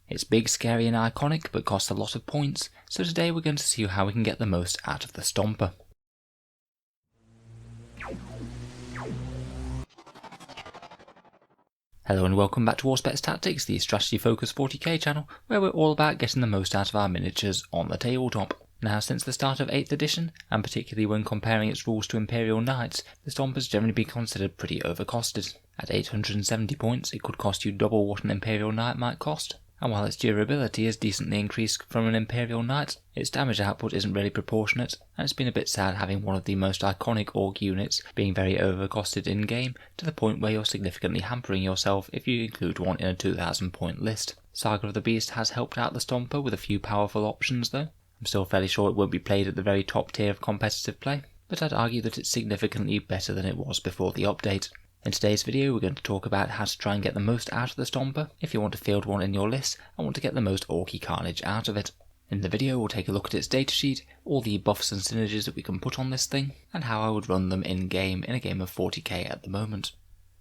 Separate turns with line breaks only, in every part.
It's big, scary and iconic, but costs a lot of points, so today we're going to see how we can get the most out of the Stompa. Hello and welcome back to Auspex Tactics, the strategy focused 40k channel, where we're all about getting the most out of our miniatures on the tabletop. Now, since the start of 8th edition, and particularly when comparing its rules to Imperial Knights, the Stompa's generally been considered pretty overcosted. At 870 points, it could cost you double what an Imperial Knight might cost. And while its durability is decently increased from an Imperial Knight, its damage output isn't really proportionate, and it's been a bit sad having one of the most iconic Orc units being very overcosted in-game, to the point where you're significantly hampering yourself if you include one in a 2000 point list. Saga of the Beast has helped out the Stompa with a few powerful options though. I'm still fairly sure it won't be played at the very top tier of competitive play, but I'd argue that it's significantly better than it was before the update. In today's video we're going to talk about how to try and get the most out of the Stompa if you want to field one in your list and want to get the most orky carnage out of it. In the video we'll take a look at its datasheet, all the buffs and synergies that we can put on this thing, and how I would run them in-game in a game of 40k at the moment.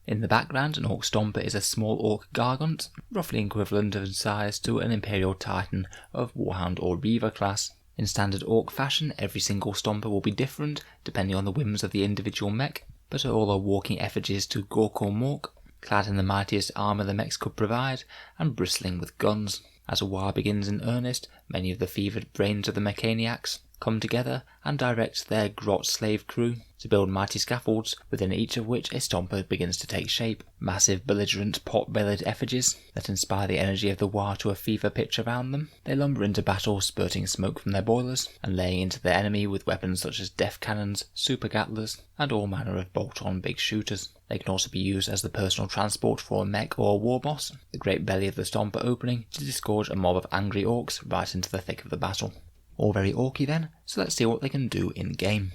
In the background, an Orc Stompa is a small Orc gargant, roughly equivalent in size to an Imperial Titan of Warhound or Reaver class. In standard Orc fashion, every single Stompa will be different depending on the whims of the individual mech, but all are walking effigies to Gork or Mork, clad in the mightiest armour the mechs could provide, and bristling with guns. As a war begins in earnest, many of the fevered brains of the mechaniacs come together and direct their grot slave crew to build mighty scaffolds, within each of which a Stompa begins to take shape. Massive, belligerent, pot-bellied effigies that inspire the energy of the war to a fever pitch around them. They lumber into battle, spurting smoke from their boilers, and laying into their enemy with weapons such as deffkannons, Supa-gatlers, and all manner of bolt-on big shooters. They can also be used as the personal transport for a mech or a war boss, the great belly of the Stompa opening to disgorge a mob of angry orcs right into the thick of the battle. All very orky then, so let's see what they can do in-game.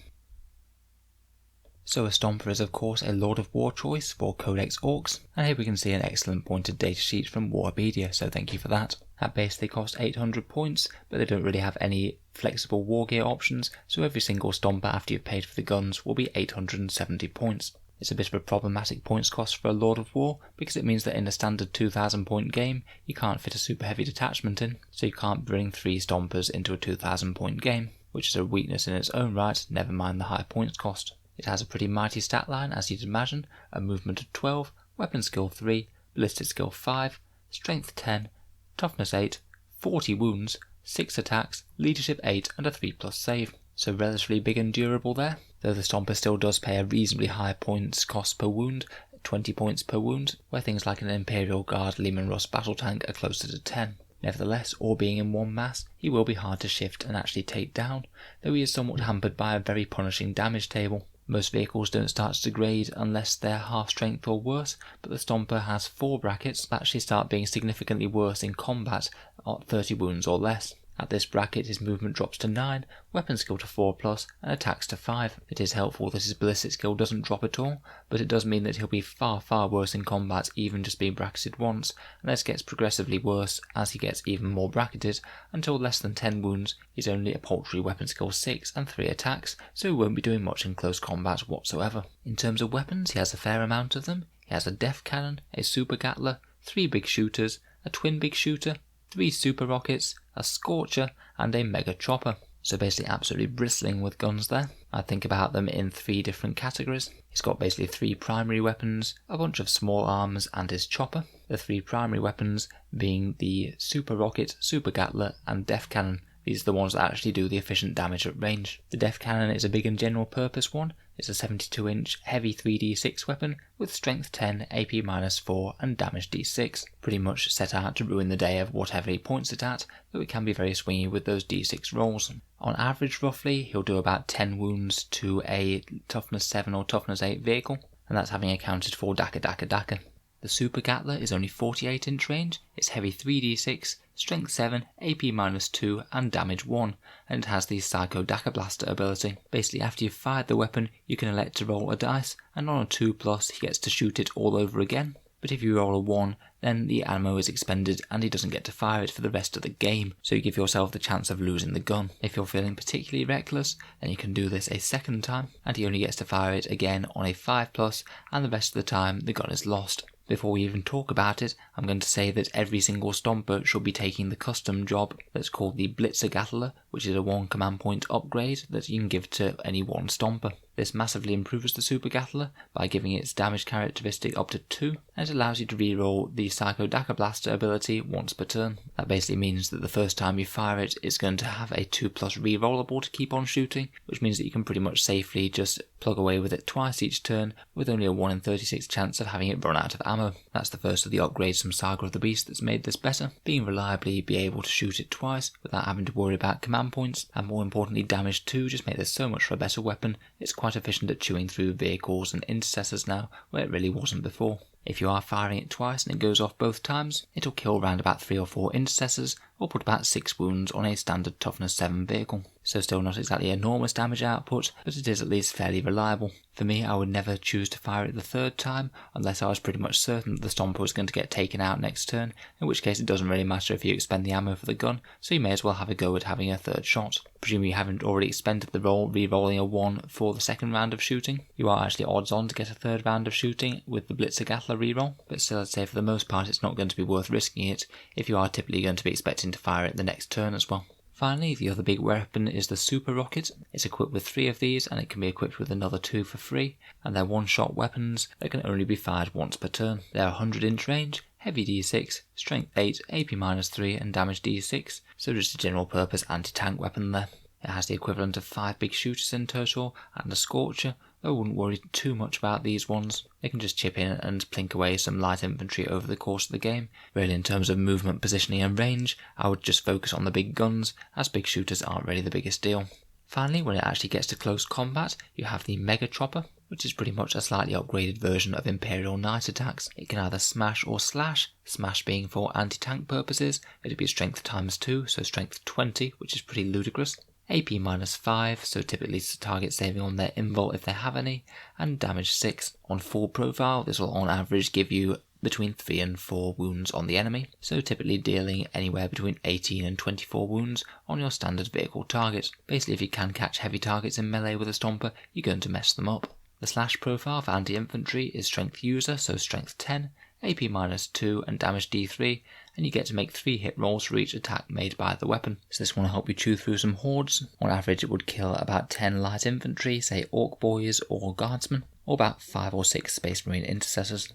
So a Stompa is of course a Lord of War choice for Codex Orks, and here we can see an excellent pointed datasheet from Warpedia, so thank you for that. At base they cost 800 points, but they don't really have any flexible war gear options, so every single Stompa after you've paid for the guns will be 870 points. It's a bit of a problematic points cost for a Lord of War, because it means that in a standard 2000 point game, you can't fit a super heavy detachment in, so you can't bring 3 Stompas into a 2000 point game, which is a weakness in its own right, never mind the high points cost. It has a pretty mighty stat line as you'd imagine, a movement of 12, weapon skill 3, ballistic skill 5, strength 10, toughness 8, 40 wounds, 6 attacks, leadership 8 and a 3+ save. So relatively big and durable there, though the Stompa still does pay a reasonably high points cost per wound, 20 points per wound, where things like an Imperial Guard Leman Russ battle tank are closer to 10. Nevertheless, all being in one mass, he will be hard to shift and actually take down, though he is somewhat hampered by a very punishing damage table. Most vehicles don't start to degrade unless they're half strength or worse, but the Stompa has 4 brackets that actually start being significantly worse in combat at 30 wounds or less. At this bracket his movement drops to 9, weapon skill to 4+, and attacks to 5. It is helpful that his ballistic skill doesn't drop at all, but it does mean that he'll be far worse in combat even just being bracketed once, and this gets progressively worse as he gets even more bracketed, until less than 10 wounds he's only a paltry weapon skill 6 and 3 attacks, so he won't be doing much in close combat whatsoever. In terms of weapons, he has a fair amount of them. He has a deffkannon, a Supa-gatler, 3 big shooters, a twin big shooter, 3 super rockets, a scorcher, and a mega chopper. So basically absolutely bristling with guns there. I think about them in 3 different categories. He's got basically 3 primary weapons, a bunch of small arms, and his chopper. The 3 primary weapons being the super rocket, Supa-gatler, and deffkannon. These are the ones that actually do the efficient damage at range. The deffkannon is a big and general purpose one. It's a 72-inch heavy 3d6 weapon with strength 10, AP -4 and damage d6. Pretty much set out to ruin the day of whatever he points it at, though it can be very swingy with those d6 rolls. On average roughly, he'll do about 10 wounds to a toughness 7 or toughness 8 vehicle, and that's having accounted for Daka. The Supa-gatler is only 48-inch range, it's heavy 3d6, strength 7, AP -2 and damage 1, and it has the Psycho Daka Blaster ability. Basically after you've fired the weapon, you can elect to roll a dice, and on a 2+ he gets to shoot it all over again. But if you roll a 1, then the ammo is expended and he doesn't get to fire it for the rest of the game, so you give yourself the chance of losing the gun. If you're feeling particularly reckless, then you can do this a second time, and he only gets to fire it again on a 5+, and the rest of the time the gun is lost. Before we even talk about it, I'm going to say that every single Stompa should be taking the custom job that's called the Blitzer-Gatler, which is a 1 command point upgrade that you can give to any one Stompa. This massively improves the Supa-Gatler by giving its damage characteristic up to 2, and it allows you to reroll the Psycho-Daka Blaster ability once per turn. That basically means that the first time you fire it, it's going to have a 2+ rerollable to keep on shooting, which means that you can pretty much safely just plug away with it twice each turn, with only a 1 in 36 chance of having it run out of ammo. That's the first of the upgrades from Saga of the Beast that's made this better, being reliably be able to shoot it twice without having to worry about command points, and more importantly damage 2 just make this so much for a better weapon. It's quite efficient at chewing through vehicles and intercessors now, where it really wasn't before. If you are firing it twice and it goes off both times, it'll kill around about 3 or 4 intercessors, or put about 6 wounds on a standard toughness 7 vehicle. So still not exactly enormous damage output, but it is at least fairly reliable. For me, I would never choose to fire it the third time, unless I was pretty much certain that the Stompa was going to get taken out next turn, in which case it doesn't really matter if you expend the ammo for the gun, so you may as well have a go at having a third shot. Presuming you haven't already expended the roll re-rolling a 1 for the second round of shooting. You are actually odds on to get a third round of shooting with the Blitzer-Gatler reroll, but still I'd say for the most part it's not going to be worth risking it if you are typically going to be expecting to fire it the next turn as well. Finally, the other big weapon is the Super Rocket. It's equipped with 3 of these, and it can be equipped with another 2 for free, and they're one-shot weapons that can only be fired once per turn. They're 100 inch range, heavy D6, strength 8, AP -3 and damage D6, so just a general purpose anti-tank weapon there. It has the equivalent of 5 big shooters in total, and a Scorcher, though I wouldn't worry too much about these ones. They can just chip in and plink away some light infantry over the course of the game. Really, in terms of movement, positioning and range, I would just focus on the big guns, as big shooters aren't really the biggest deal. Finally, when it actually gets to close combat, you have the Mega Chopper, which is pretty much a slightly upgraded version of Imperial Knight attacks. It can either smash or slash, smash being for anti-tank purposes. It'd be strength ×2, so strength 20, which is pretty ludicrous. AP -5, so typically target saving on their invul if they have any, and damage 6. On full profile, this will on average give you between 3 and 4 wounds on the enemy, so typically dealing anywhere between 18 and 24 wounds on your standard vehicle target. Basically, if you can catch heavy targets in melee with a Stompa, you're going to mess them up. The slash profile for anti-infantry is strength user, so strength 10, AP -2 and damage D3, and you get to make 3 hit rolls for each attack made by the weapon. So this one will help you chew through some hordes. On average it would kill about 10 light infantry, say Ork boys or guardsmen, or about 5 or 6 Space Marine intercessors.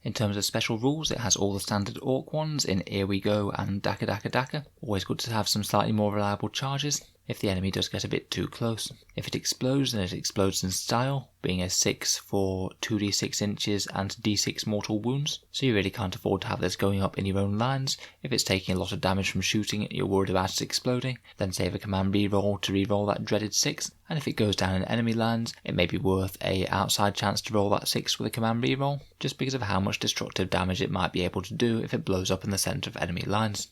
In terms of special rules, it has all the standard Ork ones in Here We Go and Daka Daka Daka. Always good to have some slightly more reliable charges if the enemy does get a bit too close. If it explodes, then it explodes in style, being a 6 for 2d6 inches and d6 mortal wounds, so you really can't afford to have this going up in your own lines. If it's taking a lot of damage from shooting it, you're worried about it exploding, then save a command reroll to reroll that dreaded 6, and if it goes down in enemy lines, it may be worth a outside chance to roll that 6 with a command reroll, just because of how much destructive damage it might be able to do if it blows up in the centre of enemy lines.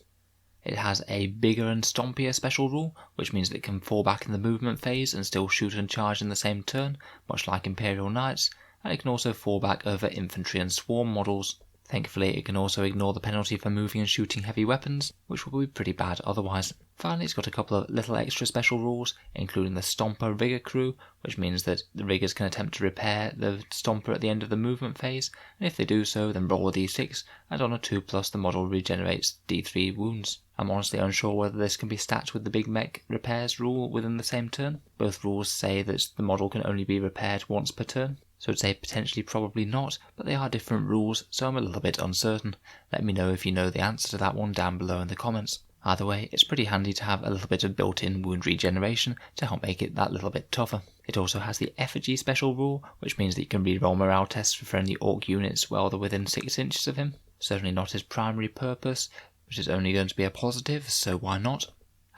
It has a bigger and stompier special rule, which means that it can fall back in the movement phase and still shoot and charge in the same turn, much like Imperial Knights, and it can also fall back over infantry and swarm models. Thankfully, it can also ignore the penalty for moving and shooting heavy weapons, which will be pretty bad otherwise. Finally, it's got a couple of little extra special rules, including the Stompa Rigger Crew, which means that the riggers can attempt to repair the Stompa at the end of the movement phase, and if they do so, then roll a d6, and on a 2+, the model regenerates d3 wounds. I'm honestly unsure whether this can be stacked with the Big Mech repairs rule within the same turn. Both rules say that the model can only be repaired once per turn, so I'd say potentially probably not, but they are different rules, so I'm a little bit uncertain. Let me know if you know the answer to that one down below in the comments. Either way, it's pretty handy to have a little bit of built-in wound regeneration to help make it that little bit tougher. It also has the effigy special rule, which means that you can reroll morale tests for friendly Ork units while they're within 6 inches of him. Certainly not his primary purpose, which is only going to be a positive, so why not?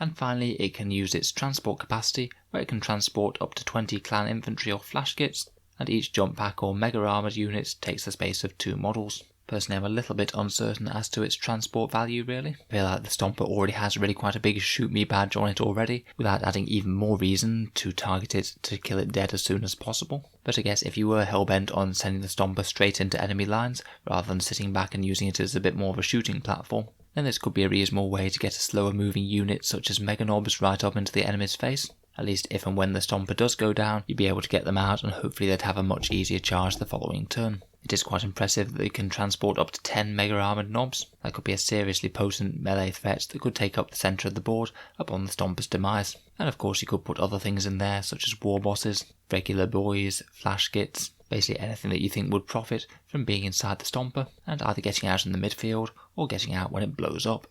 And finally, it can use its transport capacity, where it can transport up to 20 clan infantry or flash kits, and each jump pack or mega armoured unit takes the space of 2 models. Personally, I'm a little bit uncertain as to its transport value, really. I feel like the Stompa already has really quite a big shoot me badge on it already, without adding even more reason to target it to kill it dead as soon as possible. But I guess if you were hellbent on sending the Stompa straight into enemy lines, rather than sitting back and using it as a bit more of a shooting platform, then this could be a reasonable way to get a slower moving unit such as Meganobs right up into the enemy's face. At least if and when the Stompa does go down, you'd be able to get them out and hopefully they'd have a much easier charge the following turn. It is quite impressive that they can transport up to 10 mega armoured knobs. That could be a seriously potent melee threat that could take up the centre of the board upon the Stompa's demise. And of course you could put other things in there such as war bosses, regular boys, flash kits, basically anything that you think would profit from being inside the Stompa and either getting out in the midfield or getting out when it blows up.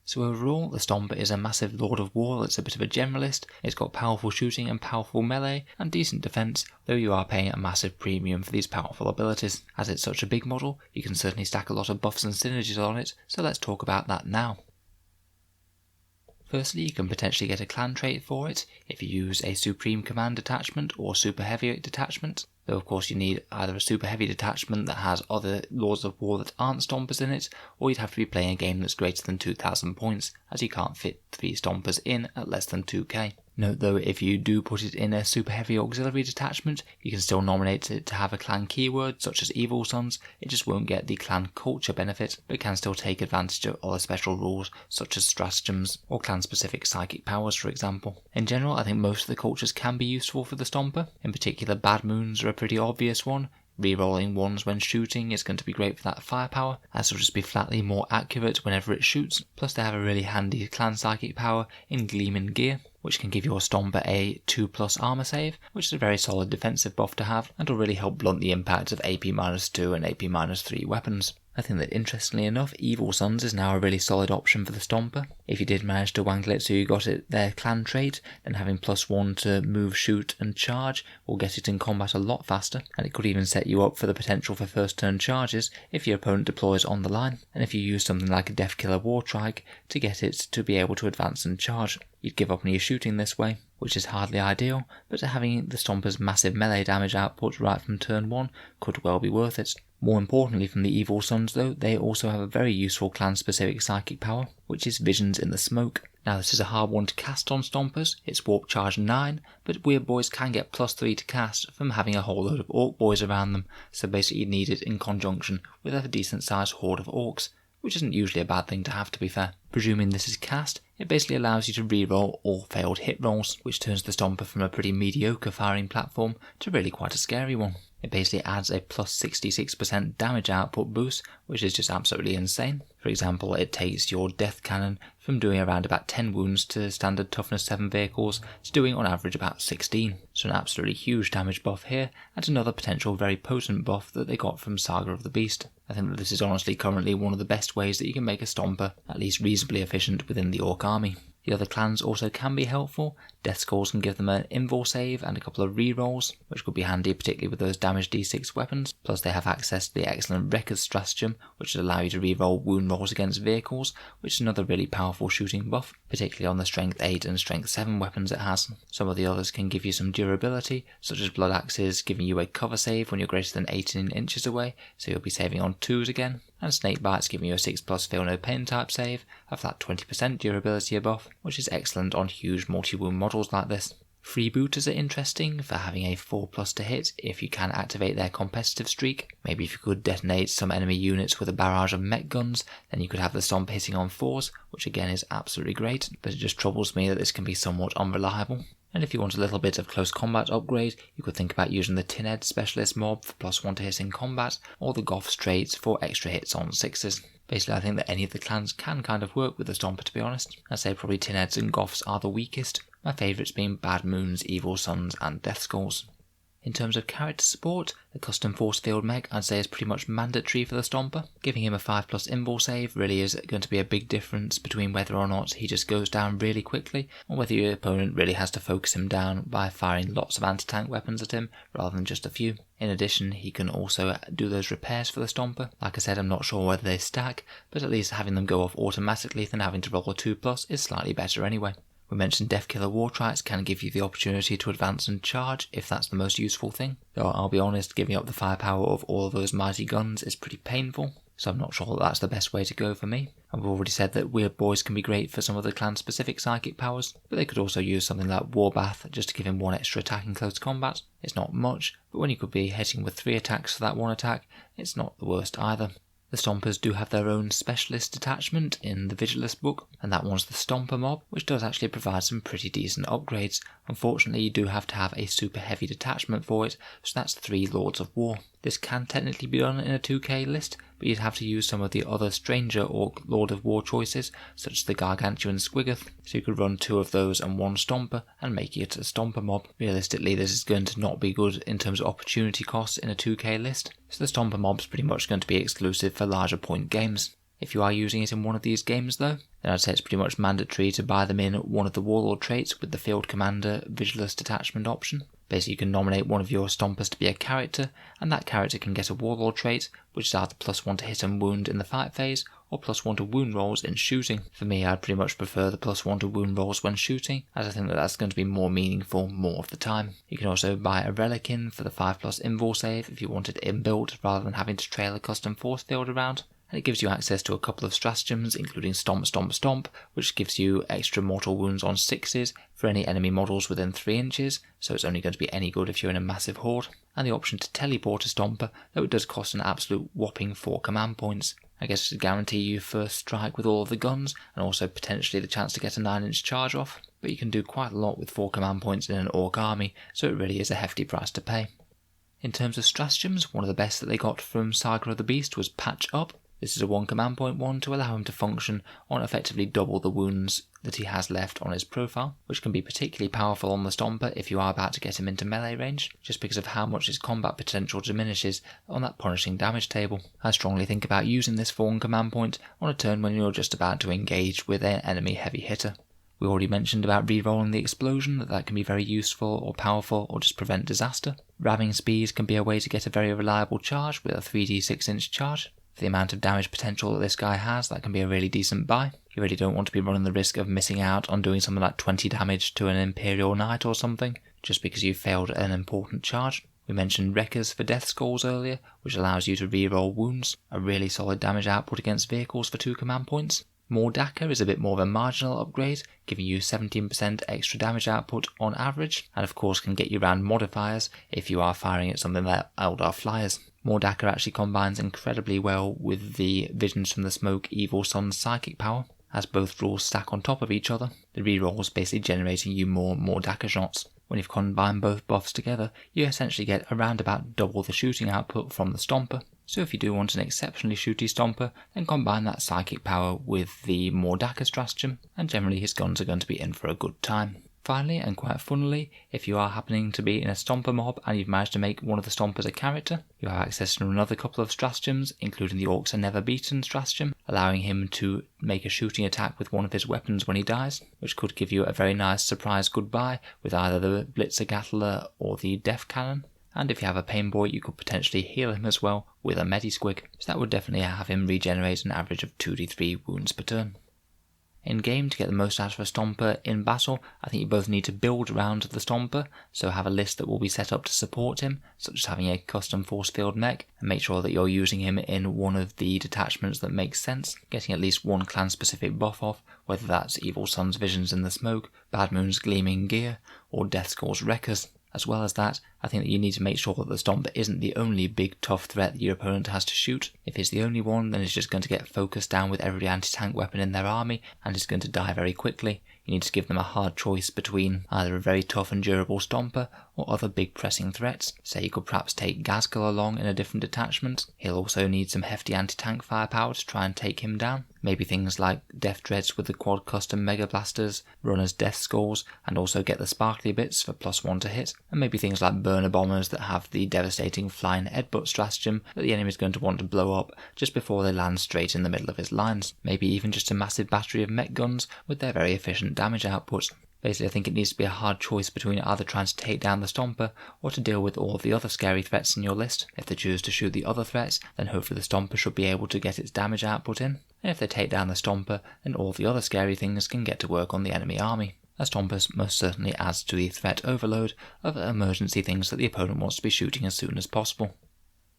So overall, the Stompa is a massive Lord of War that's a bit of a generalist. It's got powerful shooting and powerful melee and decent defense, though you are paying a massive premium for these powerful abilities. As it's such a big model, you can certainly stack a lot of buffs and synergies on it, so let's talk about that now. Firstly, you can potentially get a clan trait for it if you use a Supreme Command detachment or Super Heavy detachment, though of course you need either a Super Heavy detachment that has other Lords of War that aren't Stompas in it, or you'd have to be playing a game that's greater than 2,000 points, as you can't fit 3 Stompas in at less than 2k. Note though, if you do put it in a Super Heavy Auxiliary detachment, you can still nominate it to have a clan keyword such as Evil Sons. It just won't get the clan culture benefit, but can still take advantage of other special rules such as stratagems or clan specific psychic powers, for example. In general, I think most of the cultures can be useful for the Stompa. In particular, Bad Moons are a pretty obvious one. Rerolling ones when shooting is going to be great for that firepower, as it'll just be flatly more accurate whenever it shoots. Plus they have a really handy clan psychic power in Gleaming Gear, which can give your Stompa a 2+ armor save, which is a very solid defensive buff to have, and will really help blunt the impact of AP-2 and AP-3 weapons. I think that interestingly enough, Evil Sons is now a really solid option for the Stompa. If you did manage to wangle it so you got it their clan trait, then having +1 to move, shoot and charge will get it in combat a lot faster, and it could even set you up for the potential for first turn charges if your opponent deploys on the line, and if you use something like a Deffkiller Wartrike to get it to be able to advance and charge. You'd give up on your shooting this way, which is hardly ideal, but having the Stompa's massive melee damage output right from turn 1 could well be worth it. More importantly from the Evil Sons though, they also have a very useful clan-specific psychic power, which is Visions in the Smoke. Now this is a hard one to cast on Stompas, it's warp charge 9, but Weird Boys can get +3 to cast from having a whole load of Orc Boys around them, so basically you need it in conjunction with a decent sized horde of Orcs, which isn't usually a bad thing to have, to be fair. Presuming this is cast, it basically allows you to reroll all failed hit rolls, which turns the Stompa from a pretty mediocre firing platform to really quite a scary one. It basically adds a +66% damage output boost, which is just absolutely insane. For example, it takes your death cannon from doing around about 10 wounds to standard toughness 7 vehicles to doing on average about 16. So an absolutely huge damage buff here, and another potential very potent buff that they got from Saga of the Beast. I think that this is honestly currently one of the best ways that you can make a Stompa at least reasonably efficient within the Orc army. The other clans also can be helpful. Death Skulls can give them an invul save and a couple of rerolls, which could be handy particularly with those damage d6 weapons. Plus they have access to the excellent Wrecker's stratagem, which would allow you to reroll wound rolls against vehicles, which is another really powerful shooting buff, particularly on the strength 8 and strength 7 weapons it has. Some of the others can give you some durability, such as Blood Axes giving you a cover save when you're greater than 18 inches away, so you'll be saving on 2s again. And Snake Bites giving you a 6+ Feel No Pain type save of that 20% durability buff, which is excellent on huge multi-wound models like this. Freebooters are interesting for having a 4+ to hit if you can activate their competitive streak. Maybe if you could detonate some enemy units with a barrage of mech guns, then you could have the Stomp hitting on 4s, which again is absolutely great, but it just troubles me that this can be somewhat unreliable. And if you want a little bit of close combat upgrade, you could think about using the Tin Head Specialist mob for +1 to hit in combat, or the Goth's traits for extra hits on 6s. Basically I think that any of the clans can kind of work with the Stompa, to be honest. I'd say probably Tin Heads and Goths are the weakest, my favourites being Bad Moons, Evil Sons and Death Skulls. In terms of character support, the custom force field mech I'd say is pretty much mandatory for the Stompa. Giving him a 5+ invul save really is going to be a big difference between whether or not he just goes down really quickly, or whether your opponent really has to focus him down by firing lots of anti-tank weapons at him rather than just a few. In addition, he can also do those repairs for the Stompa. Like I said, I'm not sure whether they stack, but at least having them go off automatically than having to roll a 2+ is slightly better anyway. We mentioned Deffkiller Wartrikes can give you the opportunity to advance and charge if that's the most useful thing. Though I'll be honest, giving up the firepower of all of those mighty guns is pretty painful, so I'm not sure that that's the best way to go for me. I've already said that Weird Boys can be great for some of the clan specific psychic powers, but they could also use something like Warbath just to give him 1 extra attack in close combat. It's not much, but when you could be hitting with 3 attacks for that 1 attack, it's not the worst either. The Stompas do have their own specialist detachment in the Vigilus book, and that one's the Stompa mob, which does actually provide some pretty decent upgrades. Unfortunately, you do have to have a super heavy detachment for it, so that's 3 Lords of War. This can technically be done in a 2k list, but you'd have to use some of the other stranger Orc Lord of War choices, such as the Gargantuan Squiggoth, so you could run 2 of those and 1 Stompa and make it a Stompa mob. Realistically, this is going to not be good in terms of opportunity costs in a 2k list, so the Stompa mob's pretty much going to be exclusive for larger point games. If you are using it in one of these games though, then I'd say it's pretty much mandatory to buy them in one of the Warlord traits with the Field Commander Vigilus detachment option. Basically you can nominate one of your Stompas to be a character, and that character can get a Warlord trait, which is either +1 to hit and wound in the fight phase, or +1 to wound rolls in shooting. For me, I'd pretty much prefer the +1 to wound rolls when shooting, as I think that that's going to be more meaningful more of the time. You can also buy a relic in for the 5+ invul save if you want it inbuilt rather than having to trail a custom force field around. And it gives you access to a couple of stratagems, including Stomp Stomp Stomp, which gives you extra mortal wounds on 6s for any enemy models within 3 inches, so it's only going to be any good if you're in a massive horde, and the option to teleport a Stomper, though it does cost an absolute whopping 4 command points. I guess to guarantee you first strike with all of the guns, and also potentially the chance to get a 9-inch charge off, but you can do quite a lot with 4 command points in an Orc army, so it really is a hefty price to pay. In terms of stratagems, one of the best that they got from Saga of the Beast was Patch Up. This is a 1 command point one to allow him to function on effectively double the wounds that he has left on his profile, which can be particularly powerful on the Stomper if you are about to get him into melee range, just because of how much his combat potential diminishes on that punishing damage table. I strongly think about using this for 1 command point on a turn when you're just about to engage with an enemy heavy hitter. We already mentioned about re-rolling the explosion, that can be very useful or powerful or just prevent disaster. Ramming speed can be a way to get a very reliable charge with a 3d 6-inch charge. For the amount of damage potential that this guy has, that can be a really decent buy. You really don't want to be running the risk of missing out on doing something like 20 damage to an Imperial Knight or something, just because you failed an important charge. We mentioned Wreckers for Death Skulls earlier, which allows you to reroll wounds, a really solid damage output against vehicles for 2 command points. Mordaka is a bit more of a marginal upgrade, giving you 17% extra damage output on average, and of course can get you around modifiers if you are firing at something like Eldar Flyers. Mordaka actually combines incredibly well with the Visions from the Smoke Evil Sun's psychic power, as both rules stack on top of each other, the rerolls basically generating you more Mordaka shots. When you've combined both buffs together, you essentially get around about double the shooting output from the Stomper. So if you do want an exceptionally shooty Stomper, then combine that psychic power with the Mordaka stratagem, and generally his guns are going to be in for a good time. Finally, and quite funnily, if you are happening to be in a Stomper mob and you've managed to make one of the Stompers a character, you have access to another couple of stratagems, including the Orcs Are Never Beaten stratagem, allowing him to make a shooting attack with one of his weapons when he dies, which could give you a very nice surprise goodbye with either the Supa-gatler or the deffkannon. And if you have a pain boy, you could potentially heal him as well with a Medisquig, so that would definitely have him regenerate an average of 2d3 wounds per turn. In game, to get the most out of a Stomper in battle, I think you both need to build around the Stomper, so have a list that will be set up to support him, such as having a custom force field mech, and make sure that you're using him in one of the detachments that makes sense, getting at least one clan specific buff off, whether that's Evil Sun's Visions in the Smoke, Bad Moon's Gleaming Gear, or Death Skull's Wreckers. As well as that, I think that you need to make sure that the Stomper isn't the only big tough threat that your opponent has to shoot. If it's the only one, then it's just going to get focused down with every anti-tank weapon in their army and is going to die very quickly. You need to give them a hard choice between either a very tough and durable Stomper or other big pressing threats. Say you could perhaps take Ghazghkull along in a different detachment. He'll also need some hefty anti-tank firepower to try and take him down. Maybe things like Death Dreads with the quad custom Mega Blasters, run as Death Skulls, and also get the sparkly bits for +1 to hit. And maybe things like Burner Bombers that have the devastating Flying Headbutt stratagem that the enemy is going to want to blow up just before they land straight in the middle of his lines. Maybe even just a massive battery of mech guns with their very efficient damage outputs. Basically, I think it needs to be a hard choice between either trying to take down the Stomper or to deal with all of the other scary threats in your list. If they choose to shoot the other threats, then hopefully the Stomper should be able to get its damage output in. And if they take down the Stomper, then all the other scary things can get to work on the enemy army. A Stomper most certainly adds to the threat overload of emergency things that the opponent wants to be shooting as soon as possible.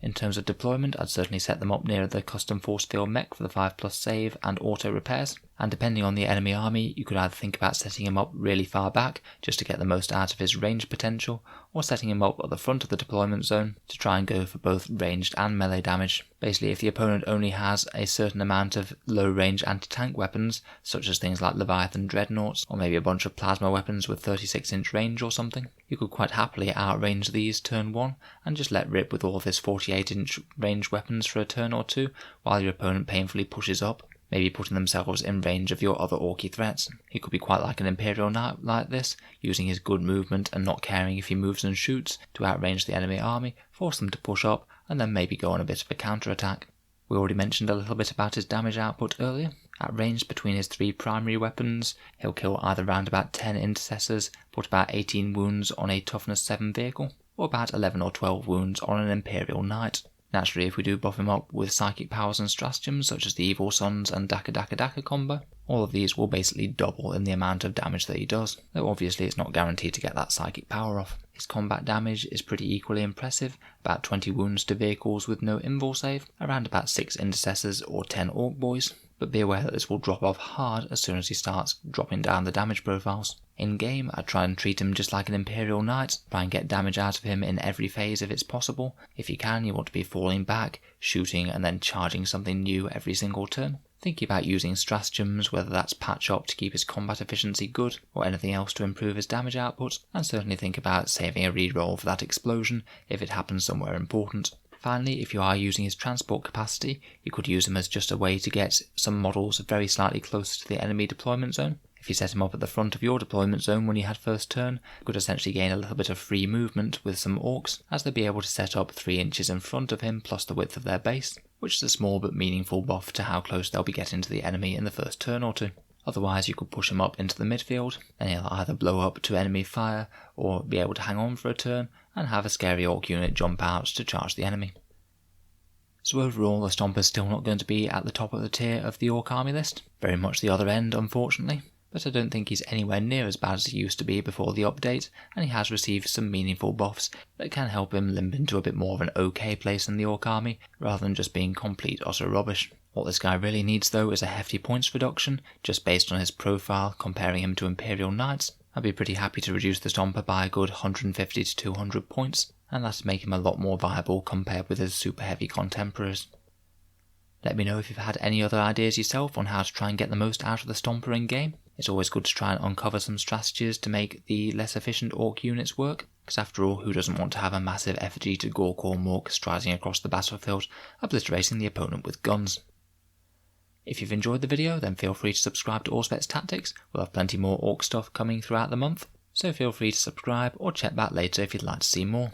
In terms of deployment, I'd certainly set them up near the custom force field mech for the 5+ save and auto repairs, and depending on the enemy army, you could either think about setting him up really far back just to get the most out of his range potential, or setting him up at the front of the deployment zone to try and go for both ranged and melee damage. Basically, if the opponent only has a certain amount of low range anti-tank weapons, such as things like Leviathan Dreadnoughts, or maybe a bunch of plasma weapons with 36-inch range or something, you could quite happily outrange these turn 1 and just let rip with all of his 48-inch range weapons for a turn or two while your opponent painfully pushes up, maybe putting themselves in range of your other orky threats. He could be quite like an Imperial Knight like this, using his good movement and not caring if he moves and shoots to outrange the enemy army, force them to push up, and then maybe go on a bit of a counter-attack. We already mentioned a little bit about his damage output earlier. At range between his 3 primary weapons, he'll kill either around about 10 intercessors, put about 18 wounds on a toughness 7 vehicle, or about 11 or 12 wounds on an Imperial Knight. Naturally, if we do buff him up with psychic powers and stratagems such as the Evil Sons and Daka combo, all of these will basically double in the amount of damage that he does, though obviously it's not guaranteed to get that psychic power off. His combat damage is pretty equally impressive, about 20 wounds to vehicles with no invul save, around about 6 intercessors or 10 orc boys, but be aware that this will drop off hard as soon as he starts dropping down the damage profiles. In game, I try and treat him just like an Imperial Knight, try and get damage out of him in every phase if it's possible. If you can, you want to be falling back, shooting and then charging something new every single turn. Thinking about using stratagems, whether that's patch up to keep his combat efficiency good, or anything else to improve his damage output, and certainly think about saving a reroll for that explosion if it happens somewhere important. Finally, if you are using his transport capacity, you could use him as just a way to get some models very slightly closer to the enemy deployment zone. If you set him up at the front of your deployment zone when you had first turn, you could essentially gain a little bit of free movement with some orcs, as they'd be able to set up 3 inches in front of him plus the width of their base, which is a small but meaningful buff to how close they'll be getting to the enemy in the first turn or two. Otherwise, you could push him up into the midfield, and he'll either blow up to enemy fire, or be able to hang on for a turn, and have a scary orc unit jump out to charge the enemy. So overall, the Stompa's still not going to be at the top of the tier of the orc army list, very much the other end unfortunately, but I don't think he's anywhere near as bad as he used to be before the update, and he has received some meaningful buffs that can help him limp into a bit more of an okay place in the orc army, rather than just being complete utter rubbish. What this guy really needs though is a hefty points reduction, just based on his profile comparing him to Imperial Knights. I'd be pretty happy to reduce the Stompa by a good 150 to 200 points, and that'd make him a lot more viable compared with his super heavy contemporaries. Let me know if you've had any other ideas yourself on how to try and get the most out of the Stompa in game. It's always good to try and uncover some strategies to make the less efficient orc units work, because after all, who doesn't want to have a massive effigy to Gorkor Mork striding across the battlefield, obliterating the opponent with guns? If you've enjoyed the video, then feel free to subscribe to Auspex Tactics. We'll have plenty more orc stuff coming throughout the month, so feel free to subscribe or check back later if you'd like to see more.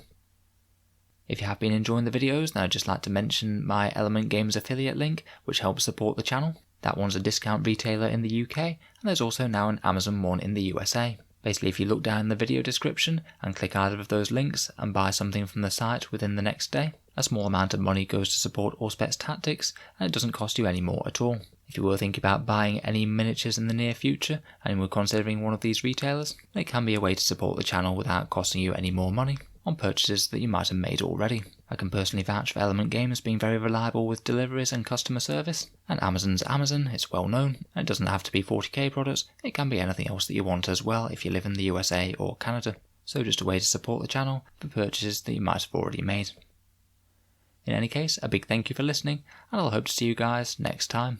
If you have been enjoying the videos, then I'd just like to mention my Element Games affiliate link, which helps support the channel. That one's a discount retailer in the UK, and there's also now an Amazon one in the USA. Basically, if you look down in the video description and click either of those links and buy something from the site within the next day, a small amount of money goes to support Auspex Tactics, and it doesn't cost you any more at all. If you were thinking about buying any miniatures in the near future, and you were considering one of these retailers, it can be a way to support the channel without costing you any more money on purchases that you might have made already. I can personally vouch for Element Games being very reliable with deliveries and customer service, and Amazon's Amazon, it's well known, and it doesn't have to be 40k products, it can be anything else that you want as well if you live in the USA or Canada. So just a way to support the channel for purchases that you might have already made. In any case, a big thank you for listening, and I'll hope to see you guys next time.